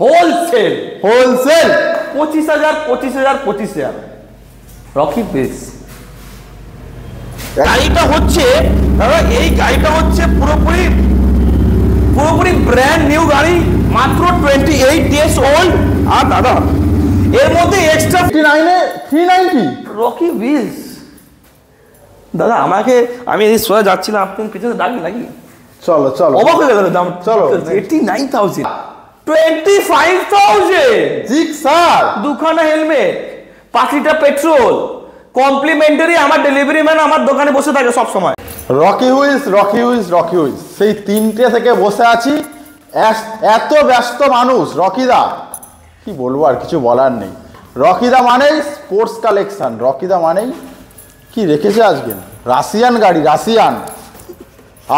Wholesale wholesale 25,000 Rocky base. গাড়িটা হচ্ছে দাদা, এই গাড়িটা হচ্ছে পুরোপুরি ব্র্যান্ড নিউ গাড়ি, মাত্র 28 ডেজ ওল্ড। আর দাদা এর মধ্যে এক্সট্রা 390 রকি হুইলস। দাদা আমি এই সোজা যাচ্ছিলাম, আপনি পিছনে ডাকবেন নাকি? চলো অবাক হয়ে গেল দাম। চলো 89,000 25,000 জিক্সার, দুখানা হেলমেট, 5 লিটার পেট্রোল, কমপ্লিমেন্টারি। আমার ডেলিভারি ম্যান আমার দোকানে বসে থাকে সব সময়। রকি হুইলস সেই 3টে থেকে বসে আছি। এত ব্যস্ত মানুষ। রকিদা কি বলবো, আর কিছু বলার নেই। রকিদা মানেই স্পোর্টস কালেকশন, রকিদা মানেই কি রেখেছে আজকে রাশিয়ান গাড়ি, রাশিয়ান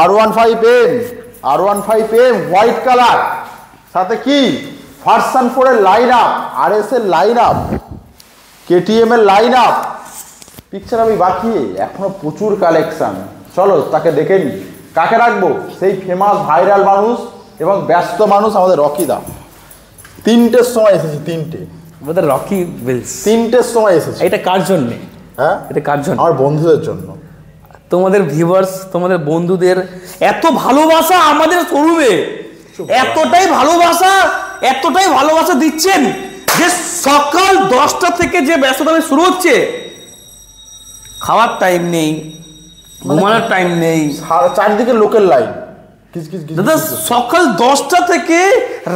R15M হোয়াইট কালার, সাথে কি ভার্সন 4 এর লাইন আপ, RS এর লাইন আপ, KTM এর লাইন আপ। পিকচার আমি বাকি, এখনো প্রচুর কালেকশন। চলো তাকে দেখে নি। কাকে রাখবো? সেই ফেমাস ভাইরাল মানুষ এবং ব্যস্ত মানুষ আমাদের রকিদা। 3টের সময় এসেছি, 3টে আমাদের রকি হুইলস 3টের সময় এসেছি। এটা কার জন্য? হ্যাঁ, এটা কার জন্য? আমার বন্ধুদের জন্য। তোমাদের ভিউয়ার্স, তোমাদের বন্ধুদের এত ভালোবাসা আমাদের শোরুমে, এতটাই ভালোবাসা দিচ্ছেন যে সকাল 10টা থেকে যে ব্যস্ততা শুরু হচ্ছে, খাওয়ার টাইম নেই, ঘুমানোর টাইম নেই, চারদিকে লোকের লাইন। দাদা সকাল 10টা থেকে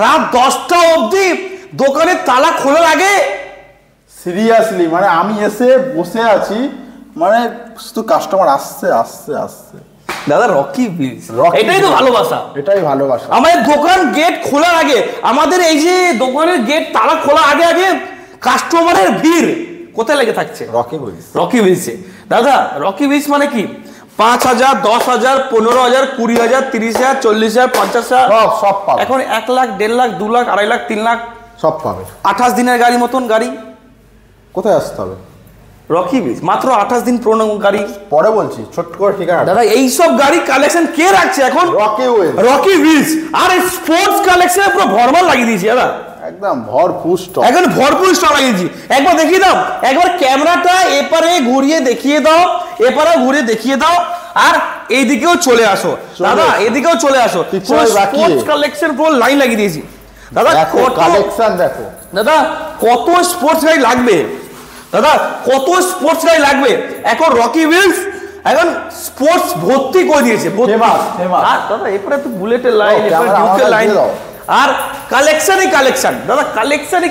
রাত 10টা অবধি দোকানের তালা খোলা লাগে। সিরিয়াসলি, মানে আমি এসে বসে আছি, মানে শুধু কাস্টমার আসছে। দাদা রকি হুইলস, এটাই তো ভালোবাসা, এটাই ভালোবাসা। আমাদের দোকান গেট খোলার আগে, আমাদের এই যে দোকানের গেট তালা খোলা আগে কাস্টমারের ভিড় কোথায় লেগে থাকছে? রকি হুইলসে। দাদা রকি হুইলস মানে কি? 5,000, 10,000, 15,000, 20,000, 30,000, 40,000, 50,000, সব পাবে। এখন 1 লাখ, 1.5 লাখ, 2 লাখ, 2.5 লাখ, 3 লাখ সব পাবে। 28 দিনের গাড়ি মতন গাড়ি। কোথায় আসতে হবে? রকি হুইলস, মাত্র 28 দিন পুরনো গাড়ি। পরে বলছি, ছোট্ট করে ঠিকানা। দাদা এইসব গাড়ি কালেকশন কে রাখছে এখন? Rocky wheels. আর এই স্পোর্টস কালেকশনে পুরো ভরমাল লাগিয়ে দিয়েছি দাদা, একদম ভরপুর স্টক, একদম ভরপুর স্টক লাগিয়েছি। একবার দেখিয়ে দাও, একবার ক্যামেরাটা এপারে ঘুরিয়ে দেখিয়ে দাও, আর এইদিকেও চলে আসো দাদা, এদিকেও চলে আসো। স্পোর্টস কালেকশন পুরো লাইন লাগিয়ে দিয়েছি দাদা। কালেকশন দেখো দাদা, কত স্পোর্টস গাড়ি লাগবে এখন রকি হুইলস এখন স্পোর্টস ভর্তি করে দিয়েছে। দাদা এরপরে তো বুলেটের লাইন, ডিউকের লাইন, আর কালেকশন দাদা, কালেকশন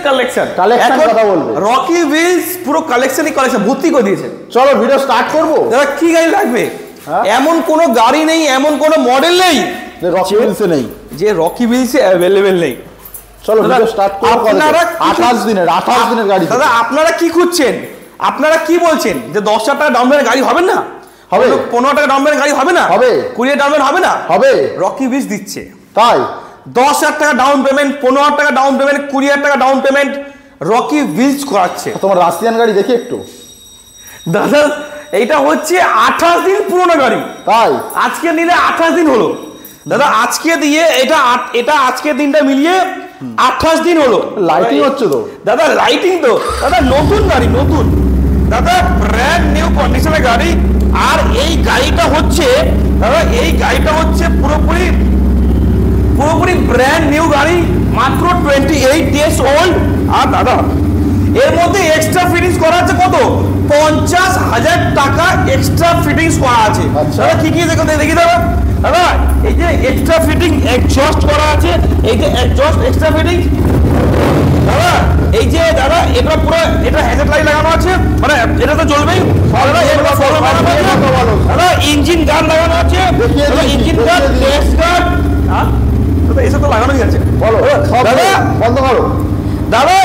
কথা বলবো। রকি হুইলস পুরো কালেকশনই ভর্তি করে দিয়েছে। চলো ভিডিও স্টার্ট করবো। দাদা কি গাড়ি লাগবে? এমন কোনো গাড়ি নেই, এমন কোনো মডেল নেই যে রকি হুইলসে অ্যাভেলেবেল নেই। চলো ভিডিও স্টার্ট করব। আপনারা 28 দিনের গাড়ি। দাদা আপনারা কি খুঁজছেন? আপনারা কি বলছেন যে 10,000 টাকা ডাউন পেমেন্ট গাড়ি হবে না? হবে। 15 টাকা ডাউন পেমেন্ট গাড়ি হবে না? হবে। 20 ডাউন পেমেন্ট হবে না? হবে। রকি হুইলস দিচ্ছে তাই 10,000 টাকা ডাউন পেমেন্ট, 15,000 টাকা ডাউন পেমেন্ট, 20,000 টাকা ডাউন পেমেন্ট রকি হুইলস করাচ্ছে। তোমার রাশিয়ান গাড়ি দেখি একটু। দাদা এইটা হচ্ছে 28 দিন পুরনো গাড়ি। তাই আজকে নিলে 28 দিন হলো দাদা। আজকে দিয়ে এটা আজকের দিনটা মিলিয়ে 28 দিন হলো। লাইটিং হচ্ছে তো দাদা, লাইটিং তো দাদা, নতুন গাড়ি, নতুন দাদা, ব্র্যান্ড নিউ কন্ডিশনের গাড়ি। আর এই গাড়িটা হচ্ছে পুরোপুরি ব্র্যান্ড নিউ গাড়ি, মাত্র 28 ডেজ ওল্ড। আর দাদা এর মধ্যে এক্সট্রা ফিটিংস করা আছে কত? 50,000 টাকা এক্সট্রা ফিটিংস করা আছে। দাদা কি দেখি দাদা, এই যে এক্সট্রা ফিটিং এক্সজস্ট করা আছে, এই যে এক্সজস্ট এক্সট্রা ফিটিং দাদা, এই যে দাদা এটা পুরো হেডলাইট লাইট লাগানো আছে, মানে এটা তো চলবেই দাদা। ইঞ্জিন গার্ড লাগানো আছে, ইঞ্জিন গার্ড, টেস্ট গার্ড, দাদা এসব তো লাগানোই আছে। বলো দাদা, বন্ধ করো দাদা।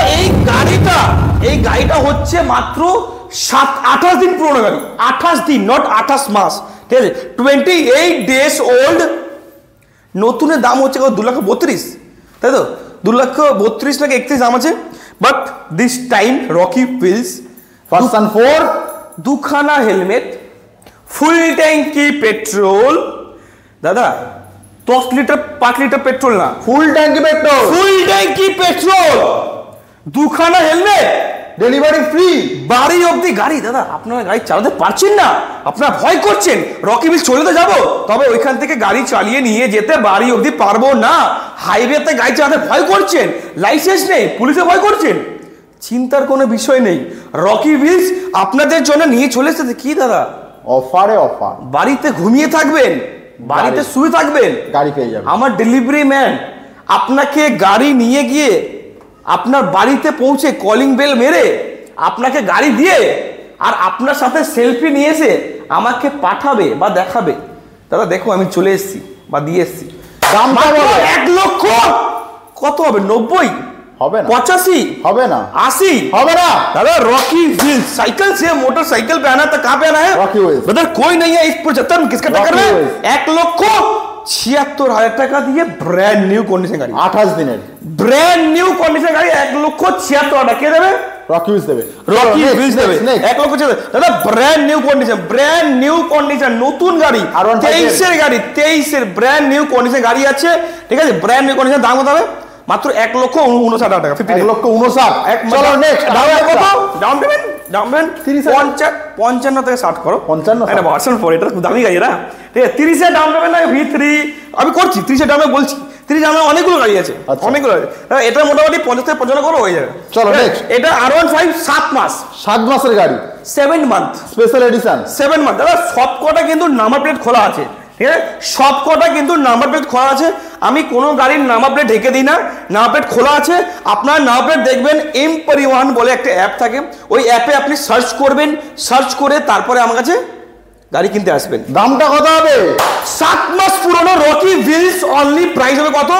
এই গাড়িটা হচ্ছে মাত্র 28 দিন পুরনো গাড়ি, 28 দিন, নট 28 মাস, ঠিক আছে? 28 ডেজ ওল্ড। নতুনের দাম হচ্ছে 2,32,000, তাই তো? 2,32,000 নাকি 31 দাম আছে। But this time Rocky Wheels, version 4, দুখানা হেলমেট, ফুল ট্যাঙ্কি পেট্রোল। দাদা 10 লিটার 5 লিটার পেট্রোল না, ফুল ট্যাঙ্কি পেট্রোল, ফুল ট্যাঙ্কি পেট্রোল, দুখানা হেলমেট, ডেলিভারি ফ্রি, বাড়ি অবধি গাড়ি। দাদা আপনারা গাড়ি চালাতে পারছেন না, আপনারা ভয় করছেন রকি বিল চলে তো যাবো, তবে ওইখান থেকে গাড়ি চালিয়ে নিয়ে যেতে বাড়ি অবধি পারবো না, হাইওয়েতে গাড়ি চালাতে ভয় করছেন, লাইসেন্স নেই, পুলিশে ভয় করছেন, চিন্তার কোনো বিষয় নেই। রকি বিলস আপনাদের জন্য নিয়ে চলে এসেছে। কি দাদা অফারে অফার, বাড়িতে ঘুমিয়ে থাকবেন, বাড়িতে শুয়ে থাকবেন, গাড়ি পেয়ে যাবেন। আমার ডেলিভারি ম্যান আপনাকে গাড়ি নিয়ে গিয়ে আপনার বাড়িতে পৌঁছে কলিং বেল মেরে আপনাকে গাড়ি দিয়ে আর আপনার সাথে সেলফি নিয়ে এসে আমাকে পাঠাবে বা দেখাবে। দাদা দেখো আমি চলে এসেছি বা দিয়ে এসেছি। দাম 1 লক্ষ কত হবে? 90 হবে না, 85 হবে না, 80 হবে না। दादा रॉकी व्हील साइकिल से मोटरसाइकिल पे आना तो कहाँ पे आना है? Rocky wheels. ब्रदर कोई नहीं है इस 75 में, किसका टक्कर है? 1,76,000 টাকা দিয়ে ব্র্যান্ড নিউ কন্ডিশন গাড়ি, 28 দিনের ব্র্যান্ড নিউ কন্ডিশন গাড়ি 1,76,000 টাকা কে দেবে? রকি হুইলস দেবে, রকি হুইলস দেবে 1,76,000। দাদা ব্র্যান্ড নিউ কন্ডিশন নতুন গাড়ি, 23 এর গাড়ি, 23 এর ব্র্যান্ড নিউ কন্ডিশন গাড়ি আছে, ঠিক আছে? ব্র্যান্ড নিউ কন্ডিশন দাম কত হবে? মাত্র 1,59,000 টাকা, 1,59,000। চলো নেক্সট, ডাউন পেমেন্ট 55 থেকে 60 করো। 55 এটা ভার্সন 4, এটা খুব দামি গাড়ি না, ঠিক আছে? 30 এর ডাউন পেমেন্ট না, V3 আমি করছি, 30 এর ডাউনে বলছি, 30 ডাউনে অনেকগুলো গাড়ি আছে, অনেকগুলো গাড়ি। এটা মোটামুটি 50 থেকে 55 করো হয়ে যাবে। চলো নেক্সট, এটা R15 7 মাস, 7 মাসের গাড়ি, 7 মান্থ স্পেশাল এডিশন, 7 মান্থ। দাদা সব কটা কিন্তু নাম্বার প্লেট খোলা আছে, ঠিক আছে? সব কটা কিন্তু নাম্বার প্লেট খোলা আছে, আমি কোনো গাড়ির নাম্বার প্লেট ঢেকে দিই না, নাম্বার প্লেট খোলা আছে। আপনার নাম্বার প্লেট দেখবেন এম পরিবহন বলে একটা অ্যাপ থাকে, ওই অ্যাপে আপনি সার্চ করবেন, সার্চ করে তারপরে আমার কাছে গাড়ি কিনতে আসবেন। দামটা কত হবে? 7 মাস পুরনো রকি হুইলস, অনলি প্রাইস হবে কত?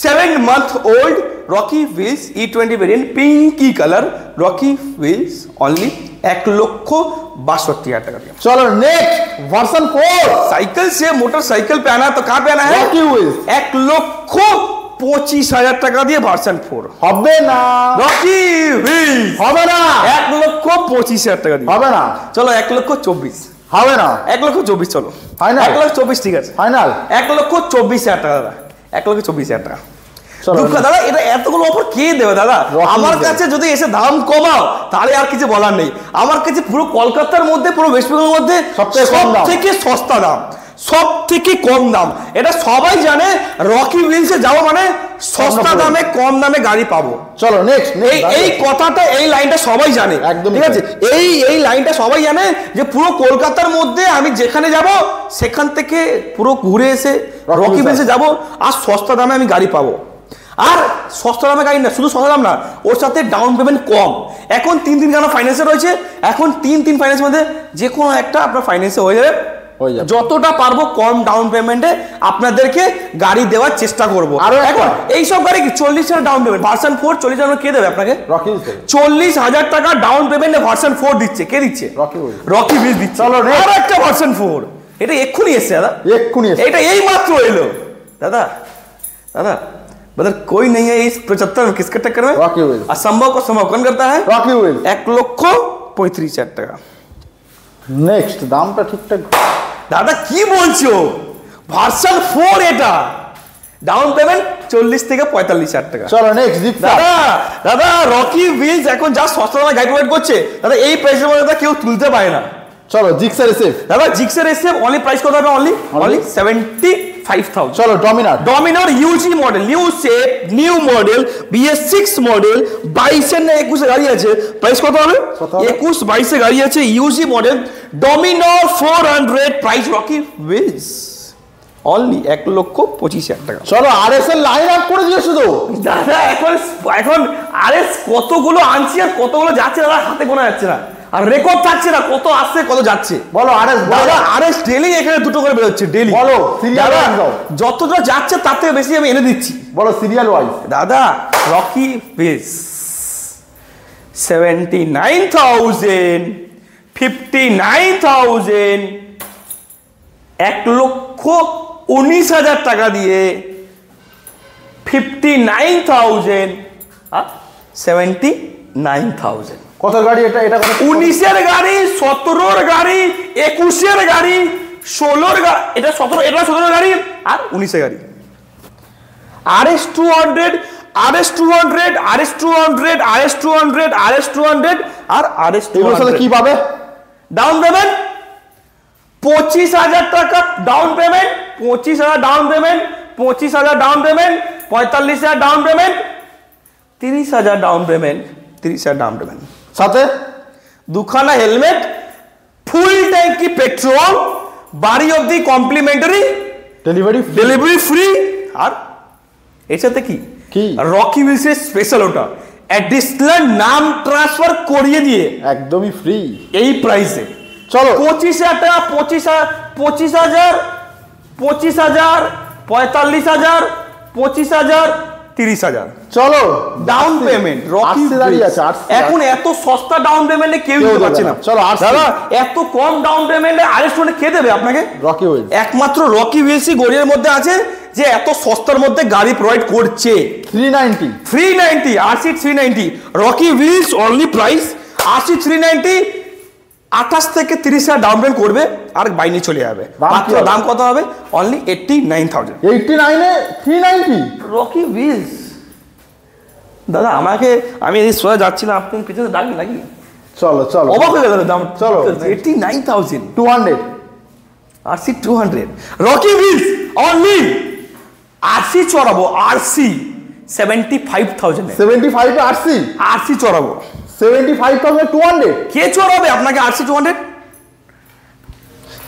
7 month old Rocky Wheels E20 variant, pinky colour Rocky Wheels, only 1,62,000 টাকা দিয়ে। चलो नेक्स्ट वर्जन 4, साइकिल से मोटरसाइकिल पे आना तो कहाँ पे आना है? रॉकी व्हील्स, 1,25,000 টাকা দিয়ে ভার্সন 4 হবে না, রকি হুইলস হবে না, 1,25,000 টাকা দিয়ে হবে না, চলো 1,24,000, হবে না, 1,24,000 চলো ফাইনাল, 1,24,000 ঠিক আছে, ফাইনাল 1,24,000 টাকা দাদা, 1,24,000 টাকা। চলো দুঃখ দাদা, এটা এতগুলো অফার কে দেবে দাদা? আমার কাছে যদি এসে দাম কমাও তাহলে আর কিছু বলার নেই। আমার কাছে পুরো কলকাতার মধ্যে, পুরো ওয়েস্ট বেঙ্গলের মধ্যে সব থেকে সস্তা দাম, সব থেকে কম দাম, এটা সবাই জানে। রকি হুইলসে যাবো মানে সস্তা দামে কম দামে গাড়ি পাবো। চলো নেক্সট, এই কথাটা, এই লাইনটা সবাই জানে, ঠিক আছে? এই লাইনটা সবাই জানে যে পুরো কলকাতার মধ্যে আমি যেখানে যাব সেখান থেকে পুরো ঘুরে এসে রকি হুইলসে যাব আর সস্তা দামে আমি গাড়ি পাবো। আর সস্তা দামে গাড়ি না, শুধু সস্তা দাম না, ওর সাথে ডাউন পেমেন্ট কম। এখন 3 কেন ফাইন্যান্সে রয়েছে, এখন 3 ফাইন্যান্সের মধ্যে যে কোনো একটা আপনার ফাইন্যান্সে হয়ে যাবে। যতটা পারবো কম ডাউন পেমেন্টে আপনাদেরকে গাড়ি দেওয়ার চেষ্টা করবো। আর এখন এইসব গাড়ি কি 40,000 ডাউন পেমেন্ট, ভার্সন 4 40,000 কে দেবে আপনাকে? 40,000 টাকা ডাউন পেমেন্টে ভার্সন 4 দিচ্ছে, কে দিচ্ছে? রকি হুইলস দিচ্ছে। চলো আর একটা ভার্সন 4, এটা এক্ষুনি এসছে দাদা, এক্ষুনি এটা এই মাত্র এলো দাদা। दादा मतलब कोई नहीं है इस 75 में, किसके टक्कर में? Rocky wheels. असंभव को संभव कौन करता है? Rocky wheels. 1,35,000 টাকা। নেক্সট দামটা ঠিকঠাক দাদা কি বলছো? ভার্সন 4 এটা, ডাউন পেমেন্ট 40 থেকে 45,000 টাকা। চলো নেক্সট দাদা রকি হুইলস এখন যা সস্তা দামে গাড়ি প্রোভাইড করছে দাদা, এই প্রাইসের মধ্যে কেউ তুলতে পারে না। চলো জিক্সার এসএফ, দাদা জিক্সার এসএফ অনলি প্রাইস কত হবে? অনলি 75,000। চলো Dominar Yuji model, new shape, new model, BS6 model, 22 এর না 21 এর গাড়ি আছে, প্রাইস কত হবে? 21-22 এর গাড়ি আছে, ইউজি model, Dominar 400, price Rocky Wheels only 1,25,000 টাকা। চলো আরএস এর লাইন আপ করে দিও শুধু। দাদা এখন আরএস কতগুলো আনছি আর কতগুলো যাচ্ছে দাদা হাতে গোনা যাচ্ছে না, আর রেকর্ড থাকছে না কত আসছে কত যাচ্ছে। বলো আরএস ডেইলি এখানে দুটো করে বেরোচ্ছে ডেইলি। বলো সিরিয়াল ওয়াইজ দাও, যতটা যাচ্ছে তার থেকে বেশি আমি এনে দিচ্ছি। বলো সিরিয়াল ওয়াইজ। দাদা রকি হুইলস 79,000, 59,000, 1,19,000 টাকা দিয়ে 59,000, 79,000। কত গাড়ি এটা? এটা 19 এর গাড়ি, 17 এর গাড়ি, 21 এর গাড়ি, 16 এটা 17 গাড়ি আর 19 গাড়ি। RS 200 RS 200 RS 200 RS 200 RS 200 আর RS 200 কি পাবে? ডাউন পেমেন্ট 25,000 টাকা down payment, 25,000 down payment, 25,000 down payment, 45,000 down payment, 30,000 down payment, 30,000 down payment, সাথে দুখানা হেলমেট, ফুল ট্যাঙ্কি পেট্রোল, বাড়ি অবধি কমপ্লিমেন্টারি, ডেলিভারি ফ্রি। আর এর সাথে কি রকি হুইলসের স্পেশাল ওটা অ্যাডিশনাল নাম ট্রান্সফার করিয়ে দিয়ে একদমই ফ্রি এই প্রাইসে। চলো 25,000 টাকা, 25,000, 25,000, 45,000, 30,000, 30,000 চলো ডাউন পেমেন্ট। রকি এখন এত সস্তা ডাউন পেমেন্টে কেউ দিতে পারছে না। চলো দাদা এত কম ডাউন পেমেন্টে RS 200 কে দেবে আপনাকে? রকি হুইলস, একমাত্র রকি হুইলসই গড়িয়ার মধ্যে আছে যে এত সস্তার মধ্যে গাড়ি প্রোভাইড করছে। 390 RC 390 Rocky Wheels only price RC 390। 28 থেকে 30,000 ডাউন পেমেন্ট করবে আর বাইরে চলে যাবে। মাত্র দাম কত হবে? অনলি 89,000। 89 এ 390 রকি হুইলস। দাদা আমি এই সোজা যাচ্ছিলাম, আপনি পিছনে দাঁড়িয়ে নাকি? চলো অবাক হয়ে গেল দাম। চলো 89,000 200 RC 200 Rocky Wheels only. RC চড়াবো, RC 75,000 75 এ RC চড়াবো 75,200। কে চড়াবে আপনাকে RC 200?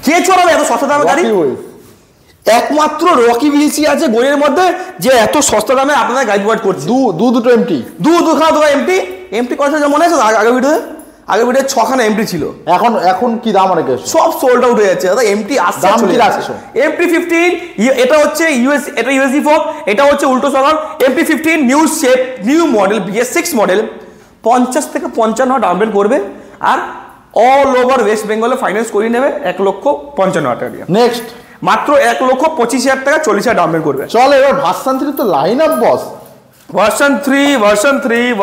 কে চড়াবে এত সস্তা দামের গাড়ি? একমাত্র রকি হুইলসই আছে গড়িয়ার মধ্যে যে এত সস্তা দামে আপনাদের গাড়ি প্রোভাইড করছে। দুটো এমটি, দুখানা এমটি কথা মনে আছে? আগে ভিডিও 6খানা এমটি ছিল। এখন কি দাম রেখে সব সোল্ড আউট হয়ে যাচ্ছে দাদা। এমটি আসছে, এমটি 15 এটা হচ্ছে এটা ইউএসডি ফোক, এটা হচ্ছে উল্টো সরান। MT 15 new shape, new model, BS6 model, 50 থেকে 55 ডাউন পেমেন্ট করবে আর অল ওভার ওয়েস্ট বেঙ্গলে ফাইন্যান্স করিয়ে নেবে 1,55,000 টাকা দিয়ে। নেক্সট মাত্র 1,25,000 টাকা 40,000 ডাউন পেমেন্ট করবে। চল এবার ভার্সন 3 তো লাইন আপ বস। ভার্সন 3 R15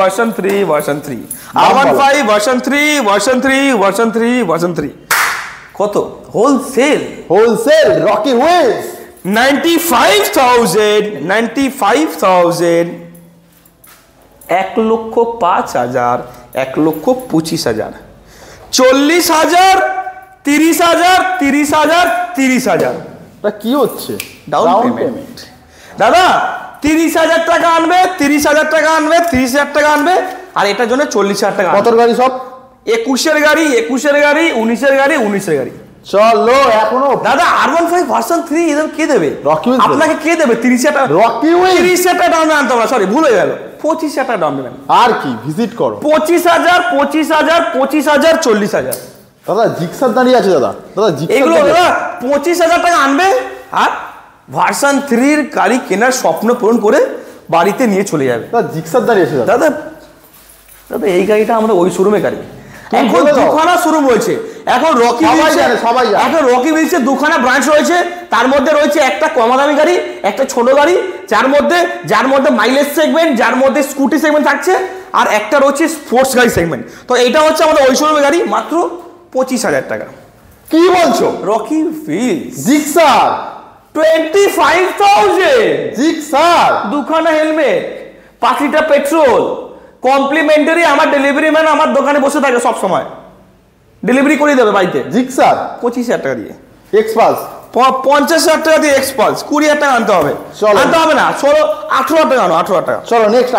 ভার্সন 3 কত? হোলসেল রকি হুইলস 95,000 1,05,000 1,25,000 40,000 30,000 30,000 30,000 কি হচ্ছে ডাউন পেমেন্ট। দাদা 30,000 টাকা আনবে, 30,000 টাকা আনবে, 30,000 টাকা আনবে আর এটার জন্য 40,000 টাকা। কত গাড়ি? সব 21 গাড়ি 19 গাড়ি 19 গাড়ি। চলো এখনো দাদা R15 ভার্সন 3 এদের কে দেবে? আপনাকে কে দেবে? 30,000 টাকা রকি হুইলস। 30,000 টাকা ডাউন আনতে হবে, সরি ভুল হয়ে গেল, 25,000 টাকা ডাউন পেমেন্ট। আর কি ভিজিট করো 25,000 40,000 দাদা জিক্সার দাঁড়িয়ে আছে। দাদা এগুলো দাদা 25,000 টাকা আনবে আর ভার্সন 3 এর গাড়ি কেনার স্বপ্ন পূরণ করে বাড়িতে নিয়ে চলে যাবে। দাদা জিক্সার দাঁড়িয়ে আছে। দাদা এই গাড়িটা আমাদের ওই শোরুমে গাড়ি। এখন দুখানা শোরুম রয়েছে। এখন রকি হুইলসের দুখানা ব্রাঞ্চ রয়েছে। তার মধ্যে রয়েছে একটা কম দামি গাড়ি, একটা ছোট গাড়ি, যার মধ্যে মাইলেজ সেগমেন্ট, যার মধ্যে স্কুটি সেগমেন্ট থাকছে, আর একটা রয়েছে স্পোর্টস গাড়ি সেগমেন্ট। তো এটা হচ্ছে আমাদের ওই শোরুমের গাড়ি, মাত্র 25,000 টাকা। কি বলছো? রকি হুইলস জিক্সার 25,000 জিক্সার, দুখানা হেলমেট, 5 লিটার পেট্রোল, কমপ্লিমেন্টারি। আমার ডেলিভারি ম্যান আমার দোকানে বসে থাকে সব সময়, ডেলিভারি করে দেবে বাড়িতে। জিক্সার 25,000 টাকা দিয়ে। এক্সপালস 50,000 টাকা দিয়ে এক্সপালস 20,000 টাকা আনতে হবে। আনতে হবে না, 18,000 টাকা আনো, 18,000 টাকা। চলো নেক্সট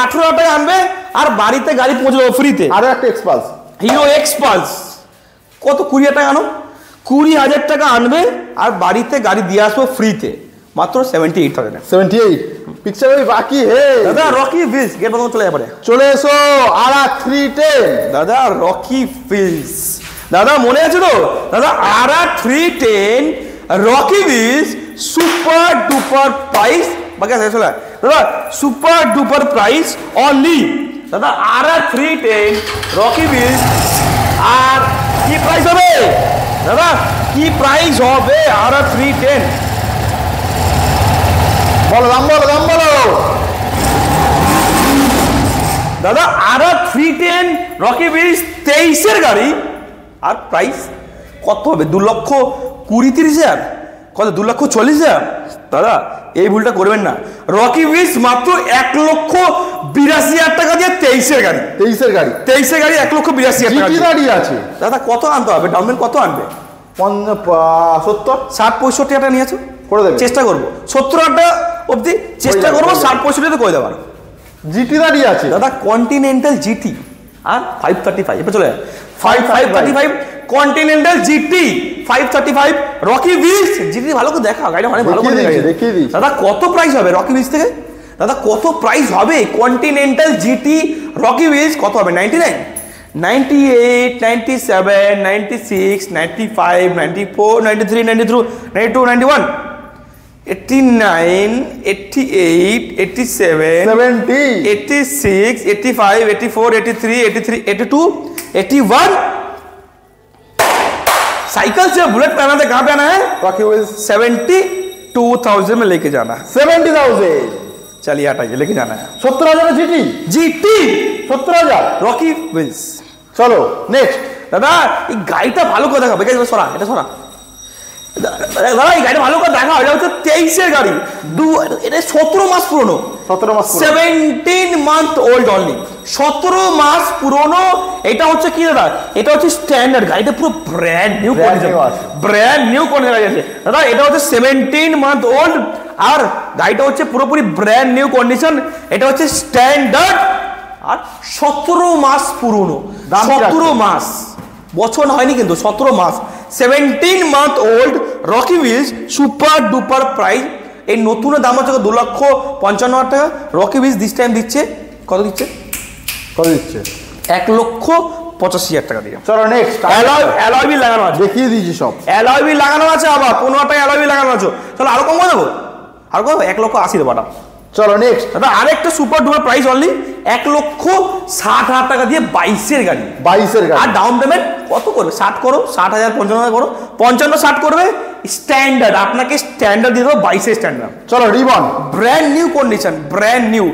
18,000 টাকা আনবে আর বাড়িতে গাড়ি পৌঁছে দেবো ফ্রিতে। আরো একটা এক্সপালস, হিরো এক্সপালস কত? 20,000 টাকা আনো, 20,000 টাকা আনবে আর বাড়িতে গাড়ি দিয়ে আসবো ফ্রিতে, মাত্র 78,000। 78 পিকচার ওই বাকি হে। দাদা রকি হুইলস গেট বন্ধ চলে যাবে। চলে এসো R310। দাদা রকি হুইলস, দাদা মনে আছে তো? দাদা R310 Rocky Wheels super duper price, বাকি আছে চলে দাদা, সুপার ডুপার প্রাইস অনলি। দাদা R310 রকি হুইলস। আর কি প্রাইস হবে দাদা? কি প্রাইস হবে R310? বলো দাম বলো। দাদা R310 রকি হুইলস 23 এর গাড়ি আর প্রাইস কত হবে? 2,20,30,000? কত? 2,40,000? দাদা এই ভুলটা করবেন না। রকি উইলস মাত্র 1,82,000 টাকা দিয়ে 23-এর গাড়ি। 23-এর গাড়ি? 23-এর গাড়ি 1,82,000 টাকা জিটি দাঁড়িয়ে আছে। দাদা কত আনতে হবে? ডাউন পেমেন্ট কত আনবে? 70 60-65 টাকা নিয়েছো, করে দেবে? চেষ্টা করবো 70 টাকা অবধি চেষ্টা করবো, 60-65 করে দেওয়ার। জিটি দাঁড়িয়ে আছে দাদা কন্টিনেন্টাল জিটি আর 535 এবার চলে 535 Continental GT 535 Rocky Wheels GT. ভালো করে দেখা গাড়িটা, মানে ভালো করে দেখিয়ে দিই। দাদা কত প্রাইস হবে রকি উইলস থেকে? দাদা কত প্রাইস হবে কন্টিনেন্টাল জিটি রকি উইলস? কত হবে? 99, 98, 97, 96, 95, 94, 93, 92, 91, 89, 88, 87, 70, 86, 85, 84, 83, 82, 81। साइकिल से बुलेट पे आना था, कहाँ पे आना है? रॉकी विल्स 72,000 में लेके जाना है। 70,000 चलिए हटाइए, लेके जाना है 70,000 जीटी। GT 70,000 Rocky Wheels. চলো নেক্সট। দাদা এই গাড়িটা ভালো করে দেখা, বেকার সরা, এটা সরা। দাদা এই গাড়িটা ভালো করে দেখা, এটা হচ্ছে 23-এর গাড়ি, এটা 17 মাস পুরনো। 17 মাস পুরনো, 17 মান্থ ওল্ড অনলি, 17 মাস পুরনো। এটা হচ্ছে কি দাদা? এটা হচ্ছে স্ট্যান্ডার্ড গাড়িটা, পুরো brand new condition, brand new condition আছে দাদা। এটা হচ্ছে 17 মান্থ ওল্ড আর গাড়িটা হচ্ছে পুরোপুরি ব্র্যান্ড নিউ কন্ডিশন। এটা হচ্ছে স্ট্যান্ডার্ড আর 17 মাস পুরনো। 17 মাস, বছর হয়নি কিন্তু, 17 মাস, 17 month old Rocky Wheels, super duper price. এই নতুনের দাম হচ্ছে 2,55,000 টাকা। রকি উইলস দিস টাইম দিচ্ছে কত? দিচ্ছে কত দিচ্ছে? 1,85,000 টাকা দিয়ে। চলো নেক্সট। অ্যালয় হুইল লাগানো আছে, দেখিয়ে দিয়েছি সব। অ্যালয় হুইল লাগানো আছে, আবার 15 টাকা অ্যালয় হুইল লাগানো আছে। চলো আরো কম করে দেবো, আরো কম, 1,80,000 দেবো। চলো নেক্সট। দাদা আরেকটা সুপার ডুপার প্রাইস অনলি 1,60,000 টাকা দিয়ে 22-এর গাড়ি। 22-এর গাড়ি। আর ডাউন পেমেন্ট কত করবে? 60 করো, 60,000, 55,000 করো, 55-60 করবে। স্ট্যান্ডার্ড, আপনাকে স্ট্যান্ডার্ড দিয়ে দেবো, 22-এর স্ট্যান্ডার্ড। চলো ribbon, brand new condition, brand new.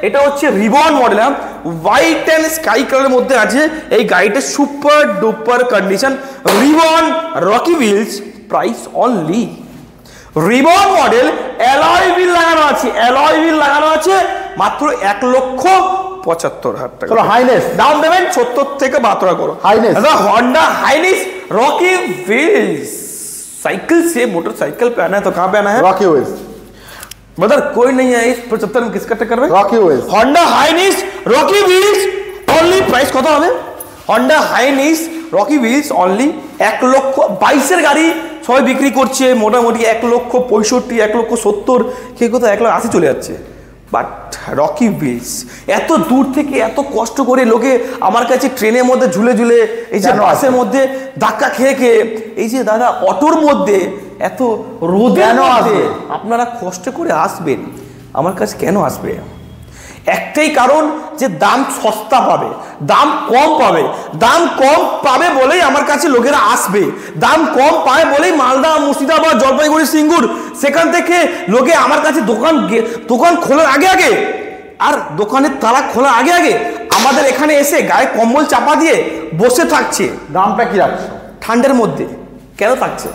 এটা হচ্ছে ribbon model, white and sky কালারের মধ্যে আছে। এই গাড়িটা super duper condition, ribbon Rocky Wheels, price only. Ribbon model, alloy wheel লাগানো আছে, অ্যালয় হুইল লাগানো আছে, মাত্র 1,75,000 টাকা। চলো হাইনেস, ডাউন পেমেন্ট 70 থেকে 72 করো। हाइनेस, दादा Honda Highness Rocky Wheels. Cycle से मोटरसाइकिल पे आना है तो कहाँ पे आना है? Rocky Wheels. मगर कोई नहीं है इस 75 में, किसका टक्कर में? Rocky Wheels, Honda Highness Rocky Wheels only. Price कत হবে? Honda Highness Rocky Wheels only 1,22,000 গাড়ি সবাই বিক্রি করছে মোটামুটি 1,65,000, 1,70,000, কে কোথাও 1,80,000 চলে যাচ্ছে। বাট রকি উইলস, এত দূর থেকে এত কষ্ট করে লোকে আমার কাছে ট্রেনের মধ্যে ঝুলে ঝুলে, এই যে বাসের মধ্যে ধাক্কা খেয়ে খেয়ে, এই যে দাদা অটোর মধ্যে এত রোদে আপনারা কষ্ট করে আসবেন আমার কাছে, কেন আসবে? একটাই কারণ, যে দাম সস্তা পাবে, দাম কম পাবে। দাম কম পাবে বলেই আমার কাছে লোকেরা আসবে, দাম কম পাবে বলেই মালদা, মুর্শিদাবাদ, জলপাইগুড়ি, সিঙ্গুর, সেখান থেকে লোকে আমার কাছে দোকান খোলার আগে আগে আর দোকানের তালা খোলার আগে আগে আমাদের এখানে এসে গায়ে কম্বল চাপা দিয়ে বসে থাকছে। দামটা কি রাখছো? ঠান্ডার মধ্যে কেন থাকছে?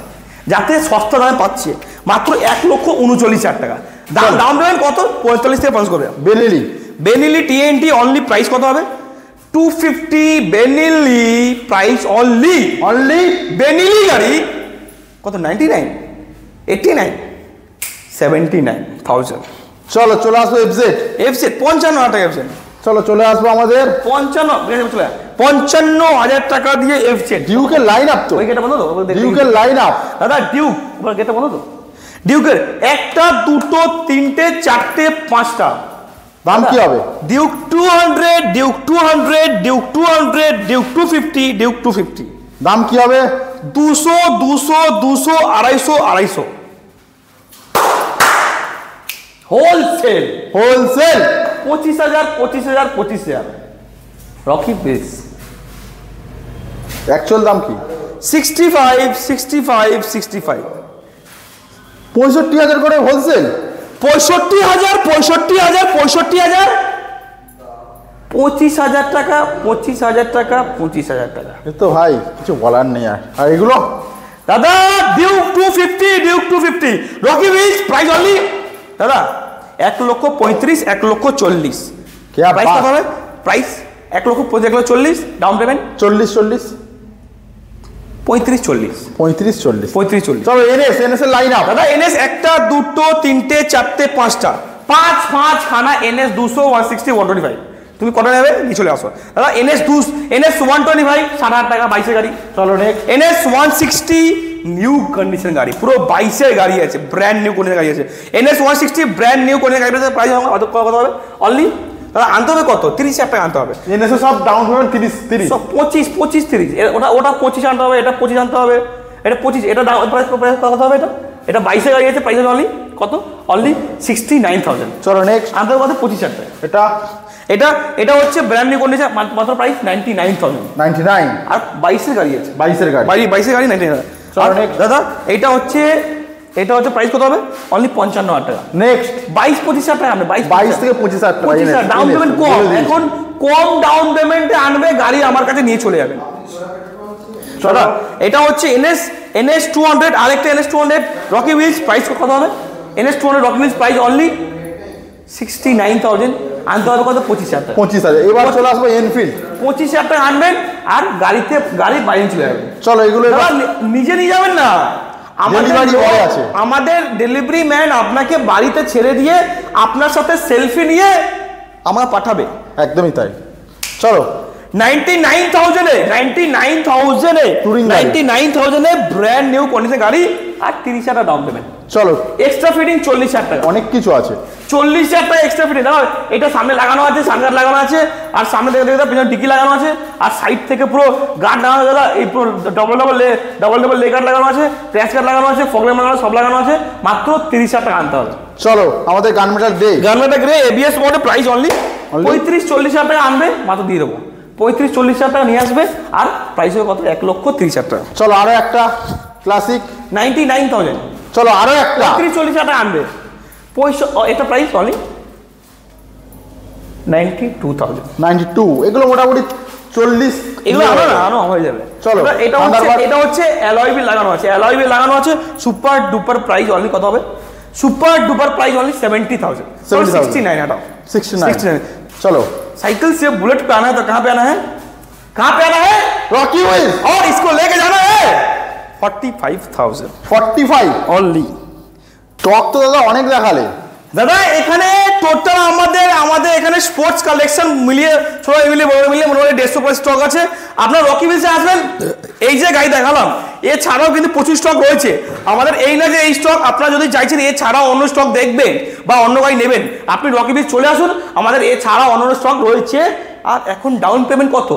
যাতে সস্তা দামে পাচ্ছে, মাত্র 1,39,000 টাকা। দাম দেবেন কত? 45 থেকে 50 করবে। বেনিলি TNT অনলি, প্রাইস কত হবে? 250। বেনিলি প্রাইস অনলি বেনিলি গাড়ি কত? 99, 89, 79,000। চলো চলে আসবো এফজেড। 55,000 টাকা এফজেড। চলো চলে আসবো আমাদের 55,000 টাকা দিয়ে এফজেড। ডিউকের লাইন আপ তো, ওই গেটটা বন্ধ তো, ডিউকের লাইন আপ দাদা। ডিউক গেটটা বন্ধ তো। ডিউকের 1টা 2টো 3টে 4টে 5টা। দাম কি হবে? Duke 200, Duke 200, Duke 200, Duke 250, Duke 250। দাম কি হবে? 200, 200, 200, 250, 250। হোলসেল 25,000, 25,000, 25,000। Rocky base. অ্যাকচুয়াল দাম কি? 65, 65, 65। 65,000 করে হোলসেল। 65,000, 65,000, 65,000। 25,000 টাকা, 25,000 টাকা, 25,000 টাকা। এ তো ভাই কিছু বলার নেই। আর এগুলো দাদা Duke 250, Duke 250, Rocky Wheels price only দাদা 1,35,000, 1,40,000। প্রাইস কত হবে? Price 1,40,000, down payment 40 35-40। 35-40। চলো এনএস এর লাইন আপ। দাদা এনএস একটা দুটো তিনটে চারটে পাঁচটা, পাঁচ খানা এনএস 200, 160, 125। তুমি কটা নেবে নিয়ে চলে আসো দাদা। এনএস 125 60,000 টাকা, 22 গাড়ি। চলো নেক্সট এনএস 160 নিউ কন্ডিশন গাড়ি, পুরো 22 গাড়ি আছে, ব্র্যান্ড নিউ কন্ডিশন গাড়ি আছে। এনএস 160 ব্র্যান্ড নিউ কন্ডিশন গাড়ি, প্রাইস কত হবে অনলি দাদা? আনতে হবে কত? 30,000 টাকা আনতে হবে। এনএস সব ডাউন পেমেন্ট 30 সব 25, 30। ওটা 25 আনতে হবে, এটা 25 আনতে হবে, এটা 25। এটা প্রাইস কত হবে? এটা 22 গাড়ি আছে, প্রাইস অনলি কত? অনলি 69,000। চলো নেক্সট আনতে হবে কত? 25,000 টাকা। এটা হচ্ছে ব্র্যান্ড নিউ কন্ডিশন, মাত্র প্রাইস 99,000। 99 আর 22 গাড়ি আছে, 22 গাড়ি 99,000। দাদা এটা হচ্ছে প্রাইস কত হবে? অনলি 55,000 টাকা। নেক্সট 22-25,000 টাকা আনবে। 22 থেকে 25,000 টাকা। 25,000 ডাউন পেমেন্ট কম, এখন কম ডাউন পেমেন্টে আনবে গাড়ি, আমার কাছে নিয়ে চলে যাবেন দাদা। এটা হচ্ছে এনএস 200, আরেকটা এনএস 200 রকি উইলস, প্রাইস কত হবে? NS 200 Rocky Wheels price only 69,000। আনতে হবে কত? 25,000 টাকা। 25,000। এবার চলে আসবো এনফিল্ড। 25,000 টাকা আনবেন আর গাড়ি বাইরে চলে যাবেন। চলো এগুলো নিজে নিয়ে যাবেন না, আমাদের ডেলিভারি ম্যান আপনাকে বাড়িতে ছেড়ে দিয়ে আপনার সাথে সেলফি নিয়ে আমার পাঠাবে। একদমই তাই। চলো 99,000 ব্র্যান্ড নিউ কন্ডিশন গাড়ি আর 30,000 টাকা ডাউন পেমেন্ট। চলো এক্সট্রা ফিটিং 40,000 টাকা। অনেক কিছু আছে। 40,000 টাকা এক্সট্রা ফিটিং। দাও এটা সামনে লাগানো আছে, সানগার্ড লাগানো আছে, আর সামনে থেকে পিছনে ডিকি লাগানো আছে, আর সাইড থেকে পুরো গার্ড লাগানো আছে। এই পুরো ডবল লে গার্ড লাগানো আছে, ক্র্যাশ গার্ড লাগানো আছে, ফগ ল্যাম্প লাগানো, সব লাগানো আছে। মাত্র 30,000 টাকা আনতে হবে। চলো আমাদের গানমেটার গ্রে এবিএস মোডে প্রাইস অনলি 35-40,000 টাকা আনবে, মাত্র দিয়ে দেবো। 35-40,000 টাকা নিয়ে আসবে আর প্রাইস হবে কত? 1,30,000 টাকা। চলো আরো একটা ক্লাসিক 99,000। চলো আরো একটা 35-40,000 টাকা আনবে। এটা প্রাইস অনলি 92,000। 92। এগুলো মোটামুটি 40 এগুলো আনো হয়ে যাবে। চলো এটা হচ্ছে অ্যালয় হুইল লাগানো আছে, অ্যালয় হুইল লাগানো আছে। সুপার ডুপার প্রাইস অনলি কত হবে? Super duper price only 70,000। 69 हटाओ 69। चलो साइकिल से बुलेट पे आना है तो कहाँ पे आना है? रॉकी व्हील्स, और इसको लेके जाना है 45,000। 45 অনলি। টক তো দাদা অনেক দেখালে দাদা। এখানে টোটাল আমাদের এখানে স্পোর্টস কালেকশন মিলিয়ে সবাই মিলিয়ে মোটামুটি 150 স্টক আছে। আপনার রকি উইলসে আসবেন, এই যে গাড়ি দেখালাম এছাড়াও কিন্তু প্রচুর স্টক রয়েছে আমাদের। এই না যে এই স্টক, আপনারা যদি চাইছেন এছাড়াও অন্য স্টক দেখবেন বা অন্য গাড়ি নেবেন, আপনি রকি উইলস চলে আসুন, আমাদের এছাড়াও অন্য স্টক রয়েছে। আর এখন ডাউন পেমেন্ট কত?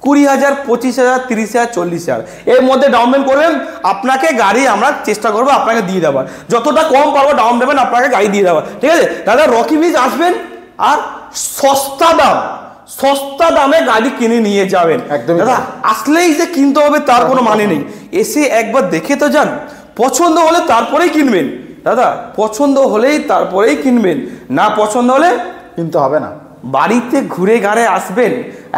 20,000, 25,000, 30,000, 40,000 এর মধ্যে ডাউন পেমেন্ট করবেন, আপনাকে গাড়ি আমরা চেষ্টা করবো আপনাকে দিয়ে দেওয়ার, যতটা কম পারবো ডাউন পেমেন্ট আপনাকে গাড়ি দিয়ে দেওয়ার। ঠিক আছে দাদা, রকি উইলস আসবেন আর সস্তা দামে গাড়ি কিনে নিয়ে যাবেন। দাদা আসলেই যে কিনতে হবে তার কোনো মানে নেই, এসে একবার দেখে তো যান, পছন্দ হলে তারপরেই কিনবেন। দাদা পছন্দ হলেই তারপরেই কিনবেন, না পছন্দ হলে কিনতে হবে না। বাড়িতে ঘুরে গাড়ে আসবেন,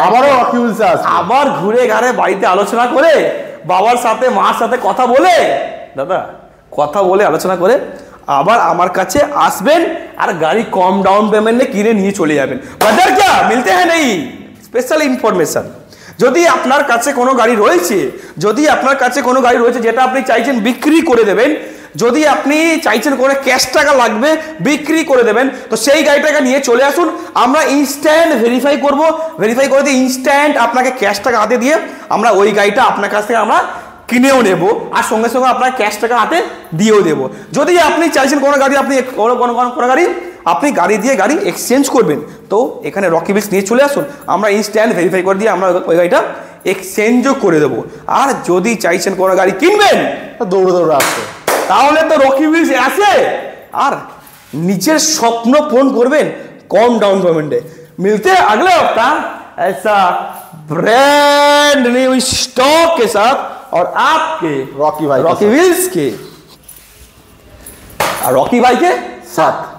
আবারও রকি উইলসে আসবেন, আবার ঘুরে গাড়ে বাড়িতে আলোচনা করে বাবার সাথে মার সাথে কথা বলে, দাদা কথা বলে আলোচনা করে আবার আমার কাছে আসবেন আর গাড়ি কম ডাউন পেমেন্টে কিনে নিয়ে চলে যাবেন। বাজার क्या मिलते हैं नहीं স্পেশাল ইনফরমেশন। যদি আপনার কাছে কোনো গাড়ি রয়েছে, যেটা আপনি চাইছেন বিক্রি করে দেবেন, যদি আপনি চাইছেন কোনো ক্যাশ টাকা লাগবে বিক্রি করে দেবেন, তো সেই গাড়িটাকে নিয়ে চলে আসুন, আমরা ইনস্ট্যান্ট ভেরিফাই করব, ভেরিফাই করে দিয়ে ইনস্ট্যান্ট আপনাকে ক্যাশ টাকা হাতে দিয়ে আমরা ওই গাড়িটা আপনার কাছ থেকে আমরা কিনেও নেব আর সঙ্গে সঙ্গে আপনার ক্যাশ টাকা হাতে দিয়েও দেবো। যদি আপনি চাইছেন কোনো গাড়ি আপনি কোনো গাড়ি আপনি গাড়ি দিয়ে গাড়ি এক্সচেঞ্জ করবেন, তো এখানে রকি উইলস নিয়ে চলে আসুন, আমরা ইনস্ট্যান্ট ভেরিফাই করে দিয়ে আমরা ওই গাড়িটা এক্সচেঞ্জও করে দেবো। আর যদি চাইছেন কোনো গাড়ি কিনবেন দৌড়ে আসবে, তাহলে তো রকি উইলস আসে আর নিজের স্বপ্ন পূরণ করবেন কম डाउन पेमेंट मिलते हैं अगले हफ्ता ऐसा ब्रांड न्यू स्टॉक के साथ और आपके रॉकी भाई रॉकी व्हील्स के रॉकी भाई के साथ।